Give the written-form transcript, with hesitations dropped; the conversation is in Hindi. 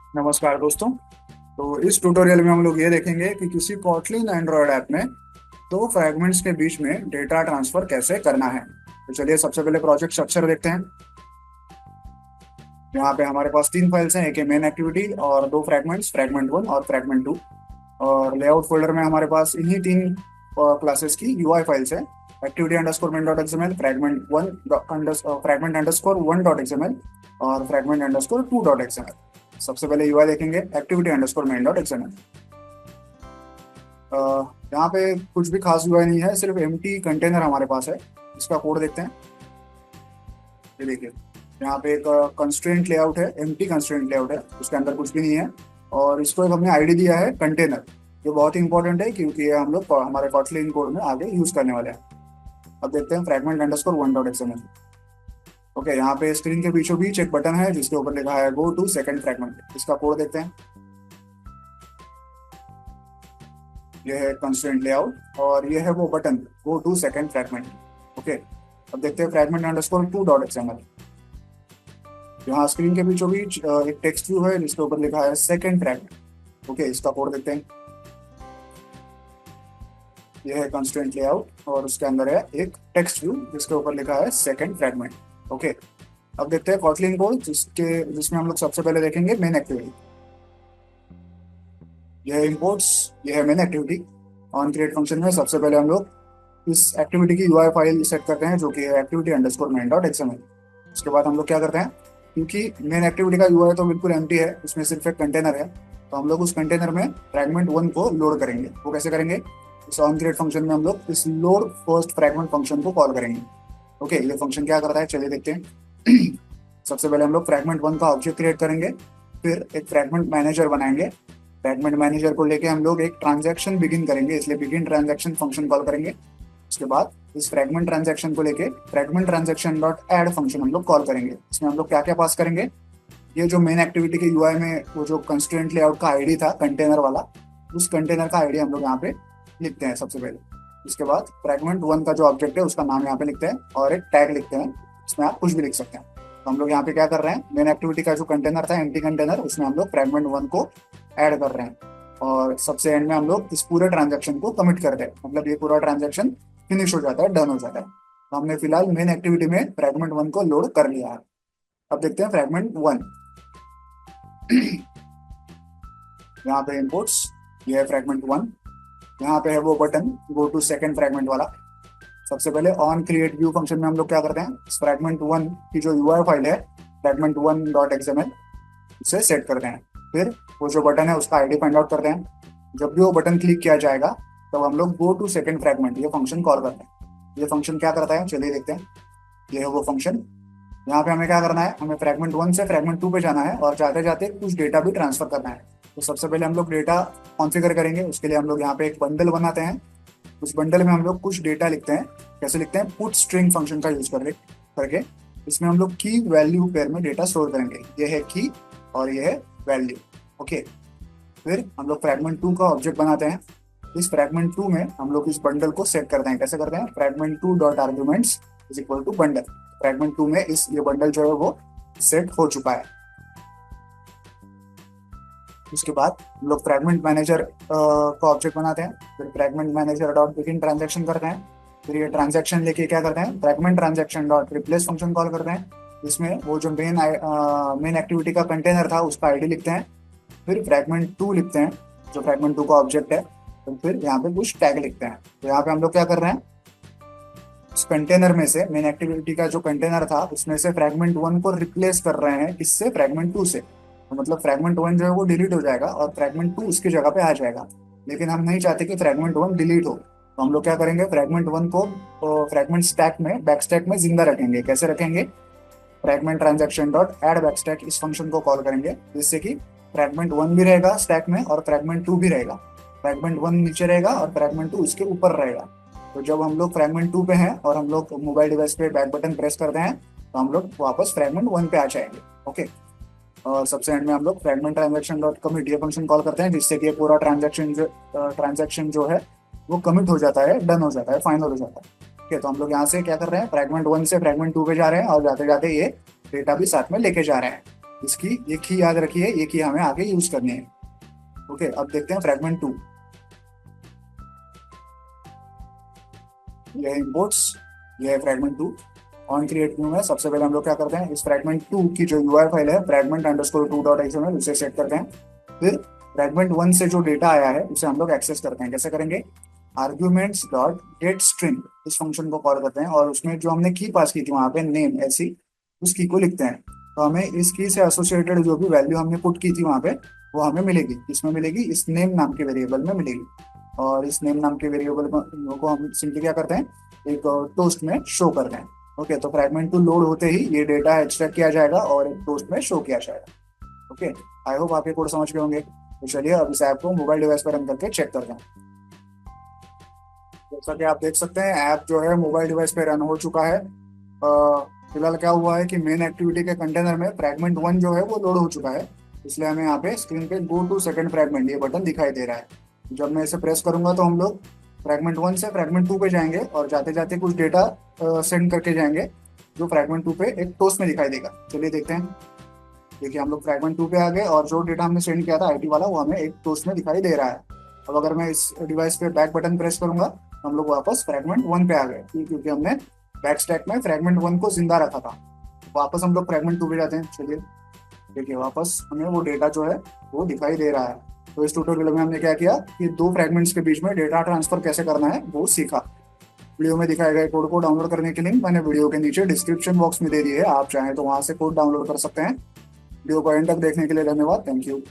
नमस्कार दोस्तों। तो इस ट्यूटोरियल में हम लोग ये देखेंगे कि किसी कॉटलिन एंड्रॉयड ऐप में दो फ्रैगमेंट्स के बीच में डेटा ट्रांसफर कैसे करना है। तो चलिए सबसे पहले प्रोजेक्ट स्ट्रक्चर देखते हैं। यहाँ पे हमारे पास तीन फाइल्स हैं, एक है मेन एक्टिविटी और दो फ्रैगमेंट्स, फ्रैगमेंट वन और फ्रैगमेंट टू। और लेआउट फोल्डर में हमारे पास इन्हीं तीन क्लासेस की यूआई फाइल्स है, activity underscore main dot XML, fragment underscore one dot XML और fragment underscore two dot XML. सबसे पहले यूआई देखेंगे, activity underscore main dot XML. यहाँ पे कुछ भी खास यूआई नहीं है, सिर्फ एम्प्टी कंटेनर हमारे पास है। इसका कोड देखते हैं। ये देखिए, यहाँ पे एक कंस्ट्रेंट लेआउट है, एम्प्टी कंस्ट्रेंट लेआउट है, उसके अंदर कुछ भी नहीं है। और इसको एक हमने आईडी दिया है कंटेनर, जो बहुत ही इंपॉर्टेंट है क्योंकि ये हम लोग हमारे कॉटलिन कोड में आगे यूज करने वाले हैं। अब देखते हैं fragment underscore one dot XML. Okay, यहाँ पे स्क्रीन के बीचों बीच एक बटन है जिसके ऊपर लिखा है गो टू सेकंड फ्रैगमेंट। इसका कोड देखते हैं। ये है कंस्ट्रेंट लेआउट और ये है वो button, go to second fragment. Okay, अब देखते हैं fragment underscore two dot XML. यहाँ स्क्रीन के बीचों बीच एक टेक्स्ट व्यू है जिसके ऊपर लिखा है सेकंड फ्रैगमेंट। ओके, इसका कोड देखते हैं। ये है कंस्ट्रेंट लेआउट और उसके अंदर है एक टेक्स्ट व्यू जिसके ऊपर लिखा है सेकंड फ्रैगमेंट। ओके, अब देखते हैं कॉटलिन कोड जिसमें हम लोग सबसे पहले देखेंगे मेन एक्टिविटी। यह है इंपोर्ट्स, यह है main activity. On create function में सबसे पहले हम लोग इस एक्टिविटी की यूआई फाइल सेट करते हैं जो कि है activity underscore main dot XML. उसके बाद हम लोग क्या करते हैं, क्योंकि मेन एक्टिविटी का यूआई तो बिल्कुल एम्प्टी है, उसमें सिर्फ एक कंटेनर है, तो हम लोग उस कंटेनर में फ्रैगमेंट वन को लोड करेंगे। वो कैसे करेंगे, इस ऑन क्रिएट फंक्शन में हम लोग इस लोड फर्स्ट फ्रैगमेंट फंक्शन को कॉल करेंगे। ओके, ये फंक्शन क्या करता है चलिए देखते हैं। सबसे पहले हम लोग फ्रैगमेंट वन का ऑब्जेक्ट क्रिएट करेंगे, फिर एक फ्रैगमेंट मैनेजर बनाएंगे। फ्रैगमेंट मैनेजर को लेके हम लोग एक ट्रांजैक्शन बिगिन करेंगे, इसलिए बिगिन ट्रांजैक्शन फंक्शन कॉल करेंगे। उसके बाद इस फ्रैगमेंट ट्रांजैक्शन को लेके fragment transaction dot add function हम लोग कॉल करेंगे। इसमें हम लोग क्या क्या पास करेंगे, ये जो मेन एक्टिविटी के यूआई में वो जो कंस्ट्रेंट लेआउट का आईडी था कंटेनर वाला, उस कंटेनर का आईडी हम लोग यहाँ पे लिखते हैं सबसे पहले। उसके बाद फ्रैगमेंट वन का जो ऑब्जेक्ट है उसका नाम यहाँ पे लिखते हैं और एक टैग लिखते हैं, इसमें आप कुछ भी लिख सकते हैं। तो हम लोग यहाँ पे क्या कर रहे हैं, मेन एक्टिविटी का जो कंटेनर था एम्प्टी कंटेनर, उसमें हम लोग फ्रैगमेंट वन को ऐड कर रहे हैं और सबसे एंड में हम लोग इस पूरे ट्रांजेक्शन को कमिट करते हैं, मतलब ये पूरा ट्रांजेक्शन फिनिश हो जाता है, डन हो जाता है। तो हमने फिलहाल मेन एक्टिविटी में फ्रैगमेंट वन को लोड कर लिया है। अब देखते हैं फ्रैगमेंट वन। यहाँ पे इनपुट्स, ये है फ्रैगमेंट वन। यहाँ पे है वो button go to second fragment वाला। सबसे पहले ऑन क्रिएट व्यू फंक्शन में हम लोग क्या करते हैं, इस फ्रैगमेंट वन की जो यूआई फाइल है फ्रैगमेंट वन डॉट एक्सएमएल उसे सेट करते हैं। फिर वो जो बटन है उसका आईडी फाइंड आउट करते हैं। जब भी वो बटन क्लिक किया जाएगा तब हम लोग गो टू सेकंड फ्रैगमेंट ये फंक्शन कॉल करते हैं। ये फंक्शन क्या करता है चलिए देखते हैं। ये है वो फंक्शन। यहाँ पे हमें क्या करना है, हमें फ्रैगमेंट वन से फ्रैगमेंट टू पे जाना है और जाते जाते कुछ डेटा भी ट्रांसफर करना है। तो सबसे पहले हम लोग डेटा कॉन्फ़िगर करेंगे, उसके लिए हम लोग यहाँ पे एक बंडल बनाते हैं। उस बंडल में हम लोग कुछ डेटा लिखते हैं। कैसे लिखते हैं, पुट स्ट्रिंग फंक्शन का यूज करके इसमें हम लोग की वैल्यू पेयर में डेटा स्टोर करेंगे। ये है की और ये है वैल्यू। ओके, फिर हम लोग फ्रैगमेंट टू का ऑब्जेक्ट बनाते हैं। इस फ्रैगमेंट टू में हम लोग इस बंडल को सेट करते हैं। कैसे करते हैं, fragment two dot arguments is equal to bundle. Fragment two में ये बंडल जो है वो सेट हो चुका है। उसके बाद हम लोग फ्रैगमेंट मैनेजर का ऑब्जेक्ट बनाते हैं। फिर fragment manager dot begin transaction करते हैं। फिर ये ट्रांजैक्शन लेके क्या करते हैं, fragment transaction dot replace function call करते हैं। इसमें वो जो मेन एक्टिविटी का कंटेनर था उसका आईडी लिखते हैं। फिर फ्रैगमेंट टू लिखते हैं जो फ्रैगमेंट टू का ऑब्जेक्ट है। तो फिर यहाँ पे कुछ टैग लिखते हैं। तो यहाँ पे हम लोग क्या कर रहे हैं, उस कंटेनर में से मेन एक्टिविटी का जो कंटेनर था उसमें से फ्रैगमेंट वन को रिप्लेस कर रहे हैं, इससे फ्रैगमेंट टू से। तो मतलब फ्रैगमेंट वन जो है वो डिलीट हो जाएगा और फ्रैगमेंट टू उसकी जगह पे आ जाएगा। लेकिन हम नहीं चाहते कि फ्रैगमेंट वन डिलीट हो, तो हम लोग क्या करेंगे, फ्रैगमेंट वन को फ्रैगमेंट स्टैक में बैक स्टैक में जिंदा रखेंगे। कैसे रखेंगे, fragment transaction dot add back stack इस फंक्शन को कॉल करेंगे, जिससे कि फ्रैगमेंट वन भी रहेगा स्टैक में और फ्रैगमेंट टू भी रहेगा। फ्रैगमेंट वन नीचे रहेगा और फ्रैगमेंट टू उसके ऊपर रहेगा। तो जब हम लोग फ्रैगमेंट टू पे हैं और हम लोग मोबाइल डिवाइस पे बैक बटन प्रेस करते हैं तो हम लोग वापस फ्रैगमेंट वन पे आ जाएंगे। ओके, और सबसे एंड में हम लोग फ्रैगमेंट ट्रांजैक्शन डॉट कमिट ये फंक्शन कॉल करते हैं, जिससे कि ये पूरा ट्रांजैक्शन जो है वो कमिट हो जाता है, डन हो जाता है, फाइनल हो जाता है। ठीक है, तो हम लोग यहाँ से क्या कर रहे हैं, फ्रैगमेंट वन से फ्रैगमेंट टू पे जा रहे हैं और जाते जाते ये डेटा भी साथ में लेके जा रहे हैं। इसकी ये की याद रखिए, ये की हमें आगे यूज करनी है। ओके, अब देखते हैं फ्रैगमेंट 2। ये है इम्पोर्ट्स, ये है फ्रैगमेंट 2। ऑन क्रिएट व्यू में सबसे पहले हम लोग क्या करते हैं, इस फ्रैगमेंट 2 की जो यूआई फाइल है फ्रैगमेंट अंडरस्कोर 2.xml उसे सेट करते हैं। फिर फ्रैगमेंट 1 से जो डेटा आया है उसे हम लोग एक्सेस करते हैं। कैसे करेंगे, आर्ग्यूमेंट्स डॉट गेट स्ट्रिंग इस फंक्शन को कॉल करते हैं, और उसमें जो हमने की पास की थी वहां पे नेम ऐसी, उस की को लिखते हैं। तो हमें इस की से एसोसिएटेड जो भी वैल्यू हमने पुट की थी वहां पे वो हमें मिलेगी। इसमें मिलेगी, इस नेम नाम के वेरिएबल में मिलेगी। और इस नेम नाम के वेरिएबल को हम सिंपली क्या करते हैं, एक टोस्ट में शो करते हैं। ओके, तो फ्रैगमेंट 2 लोड होते ही ये डेटा एक्सट्रैक्ट किया जाएगा और एक टोस्ट में शो किया जाएगा। ओके, आई होप आप ये कोड समझ गए होंगे। तो चलिए अब इस ऐप को मोबाइल डिवाइस पर रन करके चेक करते हैं। जैसा कि आप देख सकते हैं ऐप जो है मोबाइल डिवाइस पे रन हो चुका है। फिलहाल क्या हुआ है कि मेन एक्टिविटी के कंटेनर में फ्रैगमेंट 1 जो है वो लोड हो चुका है, इसलिए हमें यहाँ पे स्क्रीन पे गो टू सेकंड फ्रैगमेंट ये बटन दिखाई दे रहा है। जब मैं इसे प्रेस करूंगा तो हम लोग फ्रैगमेंट 1 से फ्रैगमेंट 2 पे जाएंगे और जाते जाते कुछ डेटा सेंड करके जाएंगे जो फ्रैगमेंट 2 पे एक टोस्ट में दिखाई देगा। चलिए देखते हैं। देखिए हम लोग फ्रैगमेंट 2 पे आ गए और जो डेटा हमने सेंड किया था आईटी वाला वो हमें एक टोस्ट में दिखाई दे रहा है। अब अगर मैं इस डिवाइस पे बैक बटन प्रेस करूंगा तो हम लोग वापस फ्रैगमेंट 1 पे आ गए, क्योंकि हमने बैक स्टैक में फ्रैगमेंट 1 को जिंदा रखा था। वापस हम लोग फ्रैगमेंट 2 पे जाते हैं। चलिए देखिए वापस हमें वो डेटा जो है वो दिखाई दे रहा है। तो इस ट्यूटोरियल में हमने क्या किया कि दो फ्रैगमेंट्स के बीच में डेटा ट्रांसफर कैसे करना है वो सीखा। वीडियो में दिखाए गए कोड को डाउनलोड करने के लिंक मैंने वीडियो के नीचे डिस्क्रिप्शन बॉक्स में दे दी है, आप चाहें तो वहां से कोड डाउनलोड कर सकते हैं। वीडियो को एंड तक देखने के लिए धन्यवाद। Thank you.